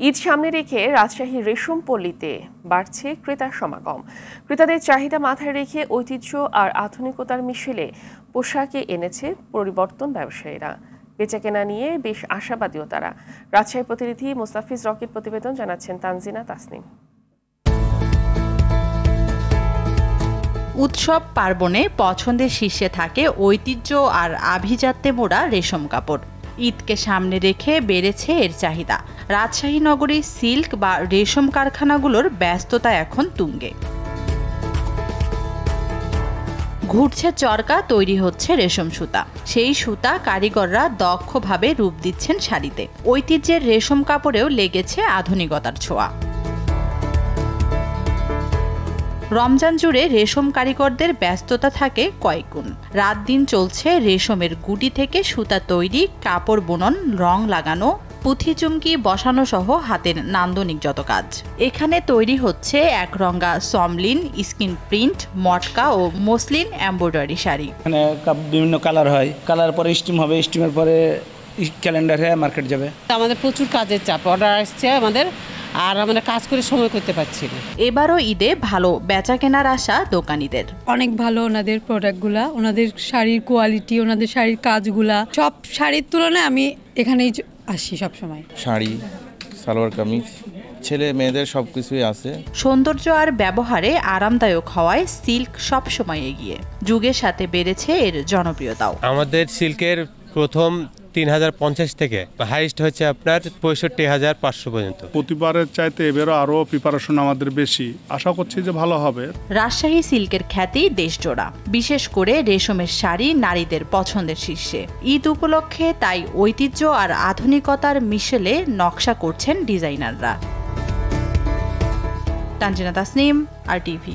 ঈদ সামনে রেখে রাজশাহীর রেশম পল্লীতে বাড়ছে ক্রেতার সমাগম। ক্রেতাদের চাহিদা মাথায় রেখে ঐতিহ্য আর আধুনিকতার মিশেলে পোশাকে এনেছে পরিবর্তন ব্যবসায়ীরা। বেচাকেনা নিয়ে বেশ আশাবাদীও তারা। রাজশাহী প্রতিনিধি মোস্তাফিজ রকির প্রতিবেদন, জানাচ্ছেন তানজিনা তাসনিম। উৎসব পার্বণে পছন্দের শীর্ষে থাকে ঐতিহ্য আর আভিজাত্যে মোড়া রেশম কাপড়। ঈদকে সামনে রেখে বেড়েছে এর চাহিদা। রাজশাহী নগরীর সিল্ক বা রেশম কারখানাগুলোর ব্যস্ততা এখন তুঙ্গে। ঘুরছে চরকা, তৈরি হচ্ছে রেশম সুতা। সেই সুতা কারিগররা দক্ষভাবে রূপ দিচ্ছেন শাড়িতে। ঐতিহ্যের রেশম কাপড়েও লেগেছে আধুনিকতার ছোঁয়া। রমজান জুড়ে রেশম কারিগরদের ব্যস্ততা থাকে কয়েকগুণ। রাত দিন চলছে রেশমের গুটি থেকে সুতা তৈরি, কাপড় বুনন, রং লাগানো, পুঁথি চুমকি বসানো সহ হাতের নান্দনিক যত কাজ। এখানে তৈরি হচ্ছে একরঙা সমলিন, স্কিন প্রিন্ট, মটকা ও মসলিন এমব্রয়ডারি শাড়ি। এখানে বিভিন্ন কালার হয়, কালার পরে স্টিম হবে, স্টিমের পরে ক্যালেন্ডার হয়ে মার্কেট যাবে। আমাদের প্রচুর কাজের চাপ, অর্ডার আসছে আমাদের, আর আমরা কাজ করে সময় করতে পারছি না। এবারও ঈদে ভালো বেচা কেনার আশা দোকানীদের। অনেক ভালো ওনাদের প্রোডাক্টগুলা, ওনাদের শাড়ির কোয়ালিটি, ওনাদের শাড়ির কাজগুলা, সব শাড়ির তুলনায় আমি এখানেই আসি সবসময়। শাড়ি, সালোয়ার কামিজ, ছেলে মেয়েদের সবকিছুই আছে। সৌন্দর্য আর ব্যবহারে আরামদায়ক হওয়ায় সিল্ক সবসময় এগিয়ে। যুগের সাথে বেড়েছে এর জনপ্রিয়তাও। আমাদের সিল্কের প্রথম 3050 থেকে হাইস্ট হচ্ছে আপনার 65,500 পর্যন্ত। প্রতিবারের চাইতে এবারও আরও প্রিপারেশন আমাদের বেশি, আশা করছি যে ভালো হবে। রাজশাহী সিল্কের খ্যাতি দেশজোড়া, বিশেষ করে রেশমের শাড়ি নারীদের পছন্দের শীর্ষে। ঈদ উপলক্ষে তাই ঐতিহ্য আর আধুনিকতার মিশেলে নকশা করছেন ডিজাইনাররা। তানজিনা তাসনিম, RTV।